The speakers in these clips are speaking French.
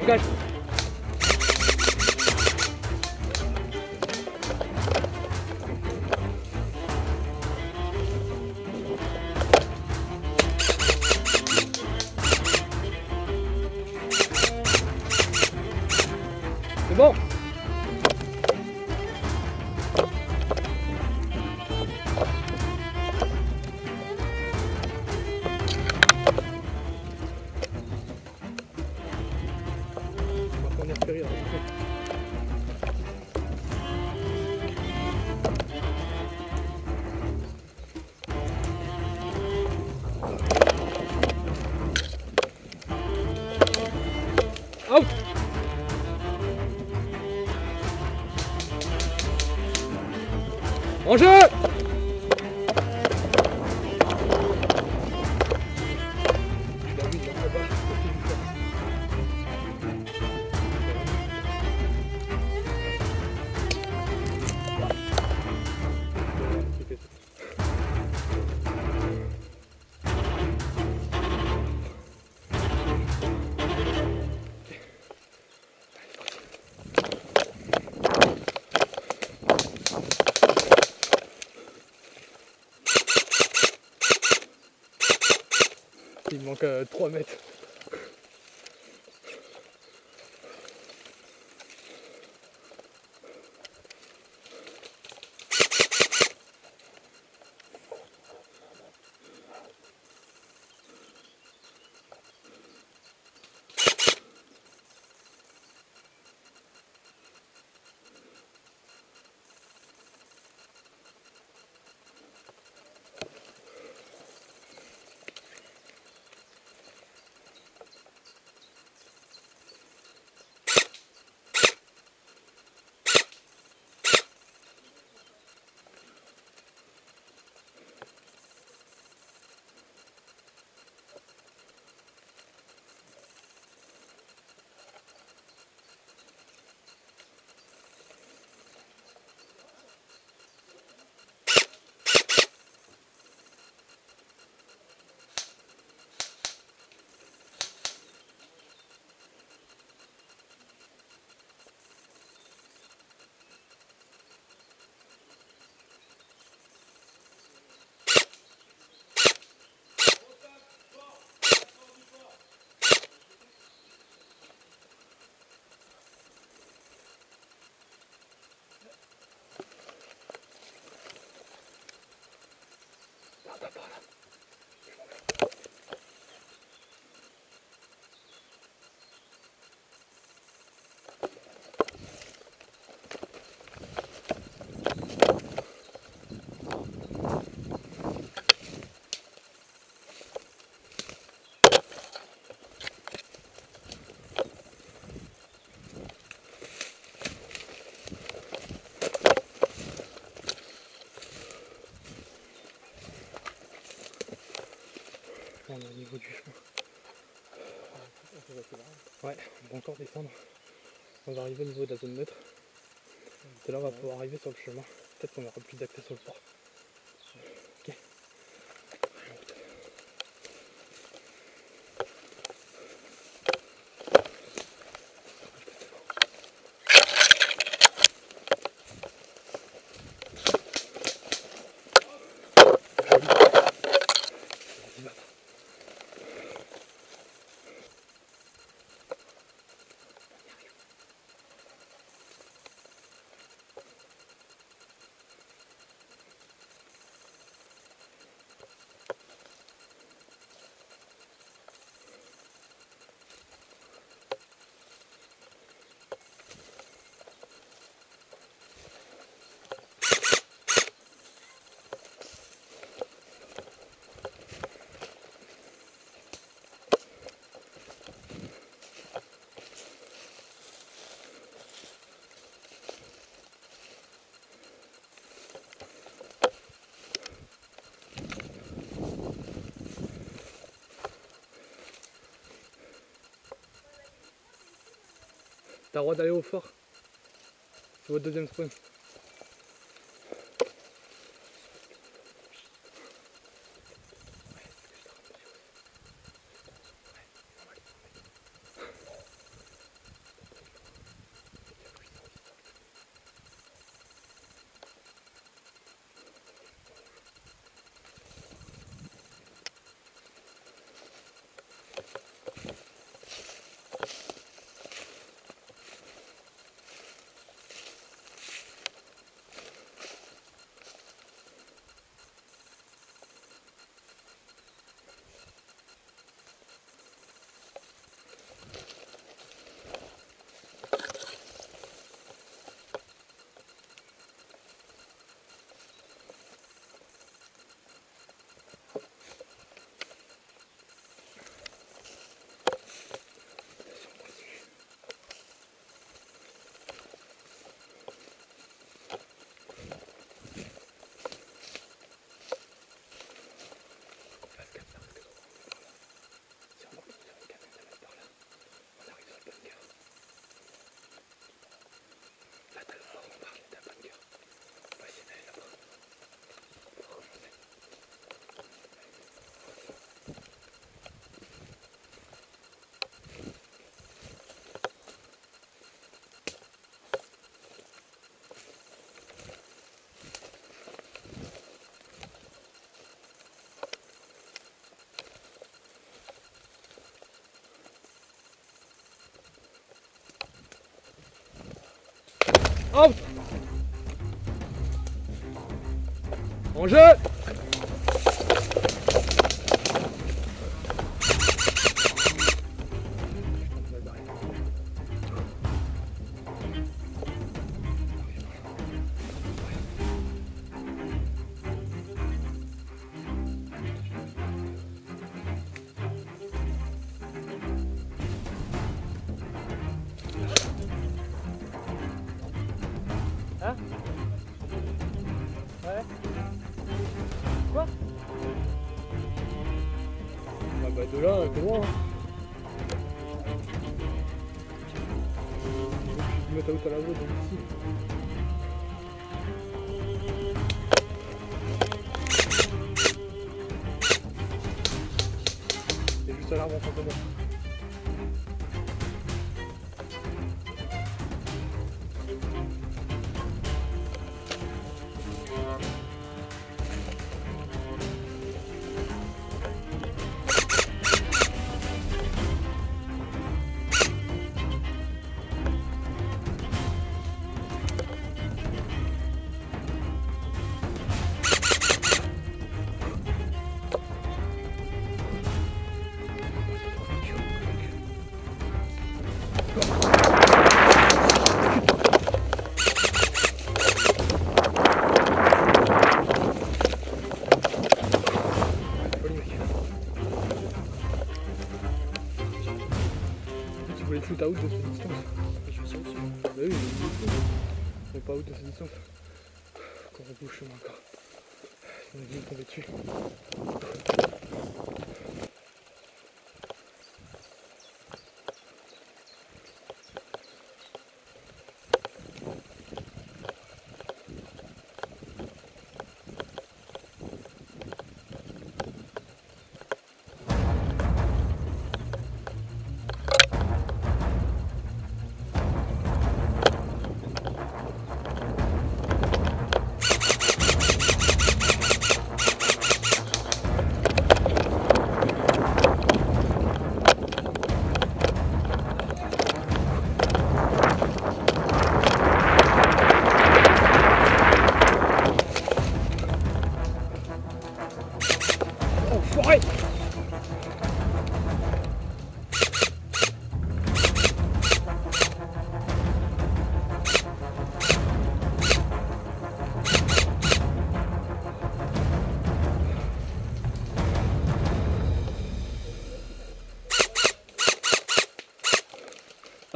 Dégage. C'est bon. On est ferré, out. En jeu. Il me manque 3 mètres. On est au niveau du chemin. Ouais, on va encore descendre. On va arriver au niveau de la zone neutre. Et là on va pouvoir arriver sur le chemin. Peut-être qu'on aura plus d'accès sur le port. Ok. T'as le droit d'aller au fort. C'est votre deuxième spawn. Out. En jeu. Hein? Ouais. Quoi? Bah de là, t'es loin. Hein. Je vais mettre out à la voie donc ici. Et juste à l'arbre en face de moi. Shoot out de cette distance. Je suis au-dessus. Bah oui, mais pas out de cette distance. Encore au bout chemin encore. On est venu tomber dessus.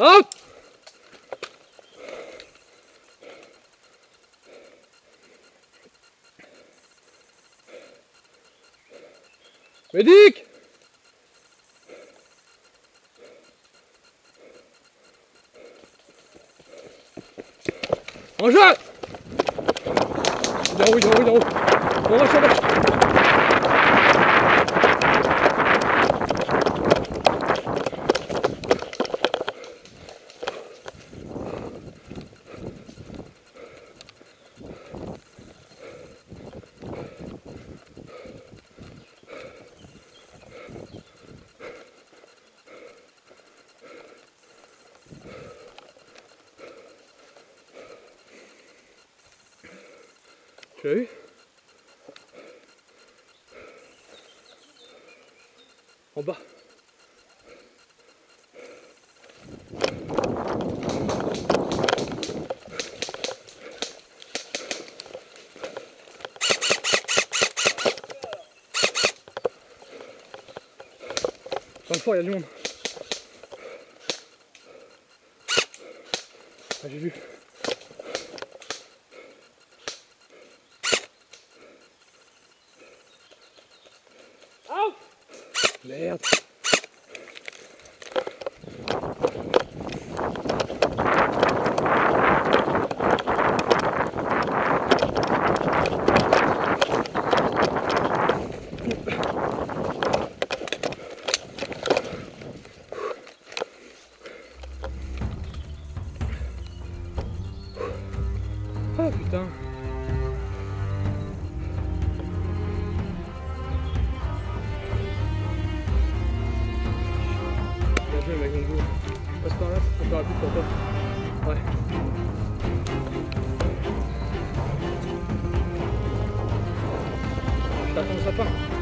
Hop! Médic! En jeu! Il est en haut. On marche. Tu l'as vu? En bas. Dans le fort, il y a du monde. Ah, j'ai vu. Merde. Oh putain. Bien joué mec, bon boulot. Passe par là, c'est plus rapide pour toi. Ouais. Je t'attends au sapin.